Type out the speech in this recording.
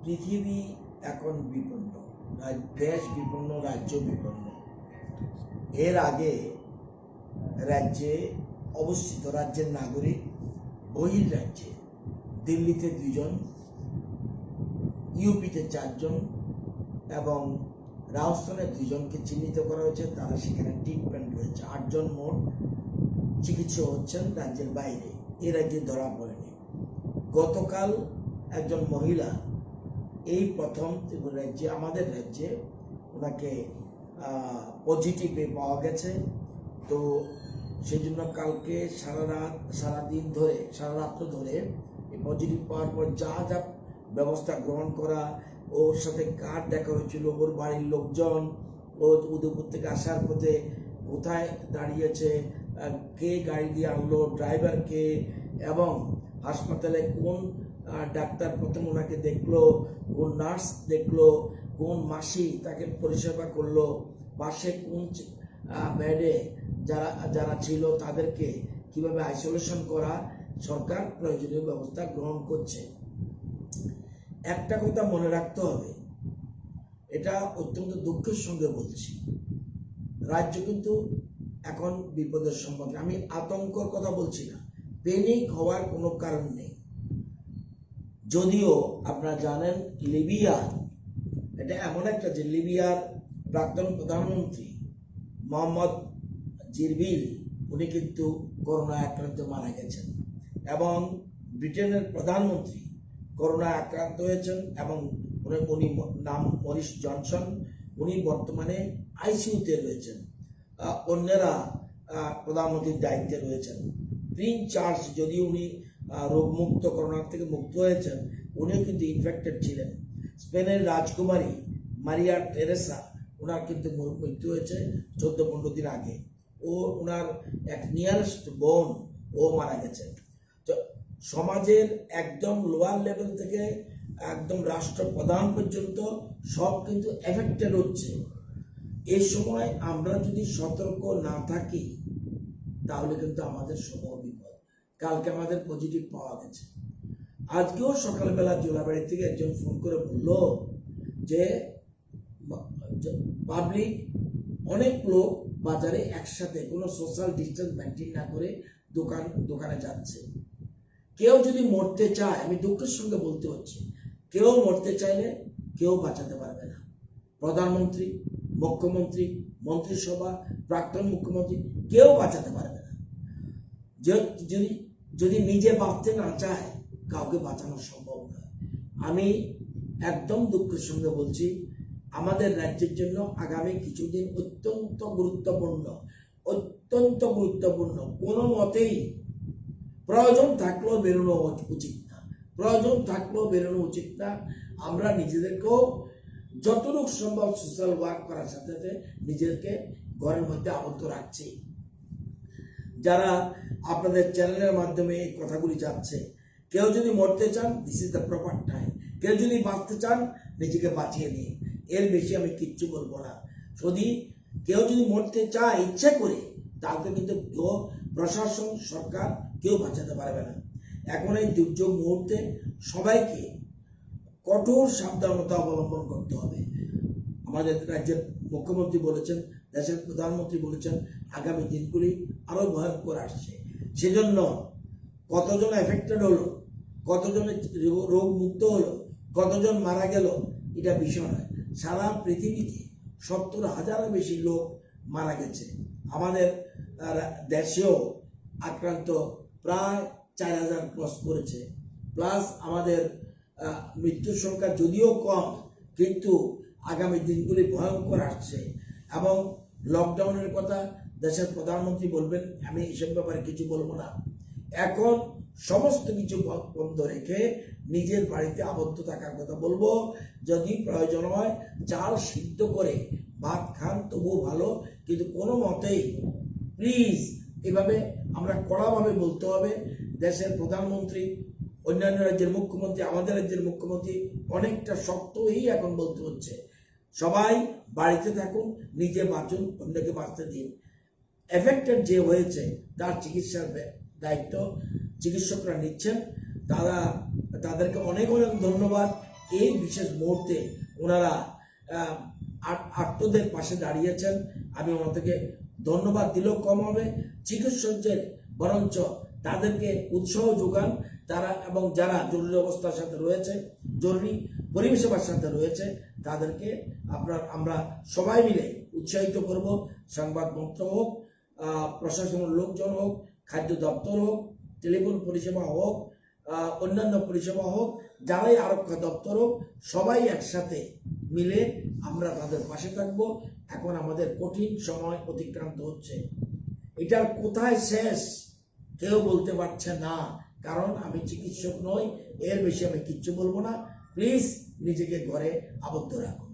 পৃথিবী এখন বিপন্ন, দেশ বিপন্ন, রাজ্য বিপন্ন। এর আগে রাজ্যে অবস্থিত রাজ্যের নাগরিক বহির রাজ্যে দিল্লিতে 2 জন, ইউপিতে 4 জন এবং রাজস্থানে 2 জনকে চিহ্নিত করা হয়েছে। তারা সেখানে ট্রিটমেন্ট রয়েছে। 8 জন মোট চিকিৎসা হচ্ছেন রাজ্যের বাইরে, এ রাজ্যে ধরা পড়েনি। গতকাল একজন মহিলা এই প্রথম রাজ্যে, আমাদের রাজ্যে ওনাকে পজিটিভে পাওয়া গেছে। তো সেই জন্য কালকে সারা রাত্র ধরে পজিটিভ পাওয়ার পর যা যা ব্যবস্থা গ্রহণ করা, ওর সাথে কার দেখা হয়েছিল, ওর বাড়ির লোকজন, ও উদয়পুর থেকে আসার পথে কোথায় দাঁড়িয়েছে, কে গাড়ি দিয়ে আনলো, ড্রাইভার কে, এবং হাসপাতালে কোন ডাক্তার প্রথম ওনাকে দেখলো, কোন নার্স দেখলো, কোন মাসি তাকে পরিষেবা করলো, পাশে কোন বেডে যারা ছিল তাদেরকে কিভাবে আইসোলেশন করা, সরকার প্রয়োজনীয় ব্যবস্থা গ্রহণ করছে। একটা কথা মনে রাখতে হবে, এটা অত্যন্ত দুঃখের সঙ্গে বলছি, রাজ্য কিন্তু এখন বিপদের সম্মুখীন। আমি আতঙ্কর কথা বলছি না, প্যানিক হওয়ার কোনো কারণ নেই। যদিও আপনারা জানেন লিবিয়া, এটা এমন একটা যে লিবিয়ার প্রাক্তন প্রধানমন্ত্রী মোহাম্মদ জিরবিল, উনি কিন্তু করোনা আক্রান্ত মারা গেছেন, এবং ব্রিটেনের প্রধানমন্ত্রী করোনা আক্রান্ত হয়েছেন, এবং উনি নাম মরিস জনসন, উনি বর্তমানে আইসিইউতে রয়েছেন। অন্যরা প্রধানমন্ত্রীর দায়িত্বে রয়েছেন। প্রিন্স চার্লস, যদি উনি রোগমুক্ত, করোনা থেকে মুক্ত হয়েছেন, উনিও কিন্তু ইনফেক্টেড ছিলেন। স্পেনের রাজকুমারী মারিয়া টেরেসা, ওনার কিন্তু মৃত্যু হয়েছে 14-15 দিন আগে। ওনার এক নিয়ারেস্ট বোন ও মারা গেছে। তো সমাজের একদম লোয়ার লেভেল থেকে একদম রাষ্ট্রপ্রধান পর্যন্ত সব কিন্তু এফেক্টেড হচ্ছে। এই সময় আমরা যদি সতর্ক না থাকি তাহলে কিন্তু আমাদের সমূহ বিপদ। কালকে আমাদের পজিটিভ পাওয়া গেছে। আজকেও সকালবেলা জোলাবাড়ি থেকে একজন ফোন করে বলল যে পাবলিক, অনেক লোক বাজারে একসাথে কোনো সোশ্যাল ডিস্টেন্স মেনটেন না করে দোকানে যাচ্ছে। কেউ যদি মরতে চায়, আমি দুঃখের সঙ্গে বলতে হচ্ছে, কেউ মরতে চাইলে কেউ বাঁচাতে পারবে না। প্রধানমন্ত্রী, মুখ্যমন্ত্রী, মন্ত্রিসভা, প্রাক্তন মুখ্যমন্ত্রী, কেউ বাঁচাতে পারবে না। যদি নিজে বাঁচতে না চায়, কাউকে বাঁচানো সম্ভব নয়। আমি একদম দুঃখের সঙ্গে বলছি, আমাদের রাজ্যের জন্য আগামী কিছুদিন অত্যন্ত গুরুত্বপূর্ণ। কোনো মতেই প্রয়োজন থাকলেও বেরোনো উচিত না। আমরা নিজেদেরকেও যতটুকু সম্ভব সোশ্যাল ওয়ার্ক করার সাথে সাথে নিজেদেরকে ঘরের মধ্যে আবদ্ধ রাখছি। যারা আপনাদের চ্যানেলের মাধ্যমে এই কথাগুলি যাচ্ছে, কেউ যদি মরতে চান, this is the proper time. কেউ যদি বাঁচতে চান, নিজেকে বাঁচিয়ে নিন। এর বেশি আমি কিচ্ছু বলবো না। যদি কেউ যদি মরতে চায় ইচ্ছে করে, তাকে কিন্তু প্রশাসন, সরকার কেউ বাঁচাতে পারবে না। এখন এই দুর্যোগ মুহূর্তে সবাইকে কঠোর সাবধানতা অবলম্বন করতে হবে। আমাদের রাজ্যের মুখ্যমন্ত্রী বলেছেন, দেশের প্রধানমন্ত্রী বলেছেন, আগামী দিনগুলি আরো ভয়ঙ্কর আসছে। সেজন্য কতজন এফেক্টেড হলো, কতজনের রোগ মুক্ত হলো, কতজন মারা গেল, এটা বিষয় নয়। সারা পৃথিবীতে 70,000-এর বেশি লোক মারা গেছে। আমাদের দেশেও আক্রান্ত প্রায় 4,000 ক্রস করেছে। প্লাস আমাদের মৃত্যুর সংখ্যা যদিও কম, কিন্তু আগামী দিনগুলি ভয়ঙ্কর আসছে। এবং লকডাউনের কথা দেশের প্রধানমন্ত্রী বলবেন, আমি এসব ব্যাপারে কিছু বলবো না। এখন সমস্ত কিছু বন্ধ রেখে নিজের বাড়িতে আবদ্ধ থাকার কথা বলবো। যদি প্রয়োজন হয় চাল সিদ্ধ করে ভাত খান, তবুও ভালো, কিন্তু কোনো মতেই প্লিজ এভাবে আমরা কড়াভাবে বলতে হবে। দেশের প্রধানমন্ত্রী, অন্যান্য রাজ্যের মুখ্যমন্ত্রী, আমাদের রাজ্যের মুখ্যমন্ত্রী অনেকটা শক্তই এখন বলতে হচ্ছে, সবাই বাড়িতে থাকুন, নিজে বাঁচুন, অন্যকে বাঁচতে দিন। এফেক্টেড যে হয়েছে তার চিকিৎসার দায়িত্ব চিকিৎসকরা নিচ্ছেন। তাদেরকে অনেক অনেক ধন্যবাদ। এই বিশেষ মুহূর্তে ওনারা আত্মদের পাশে দাঁড়িয়েছেন। আমি ওনাদেরকে ধন্যবাদ দিলেও কম হবে। চিকিৎসকদের বরঞ্চ তাদেরকে উৎসাহ যোগান তারা, এবং যারা জরুরি অবস্থার সাথে রয়েছে, জরুরি পরিষেবার সাথে রয়েছে, তাদেরকে আমরা সবাই মিলে উৎসাহিত করব। সংবাদ মন্ত্রক হোক, প্রশাসনের লোকজন হোক, খাদ্য দপ্তর হোক, টেলিফোন পরিষেবা হোক, অন্যান্য পরিষেবা হোক, যারাই আরক্ষা দপ্তর হোক, সবাই একসাথে মিলে আমরা তাদের পাশে থাকব। এখন আমাদের কঠিন সময় অতিক্রান্ত হচ্ছে, এটার কোথায় শেষ কেউ বলতে পারছে না, কারণ আমি চিকিৎসক নই। এর বেশি আমি কিচ্ছু বলবো না। প্লিজ নিজেকে ঘরে আবদ্ধ রাখুন।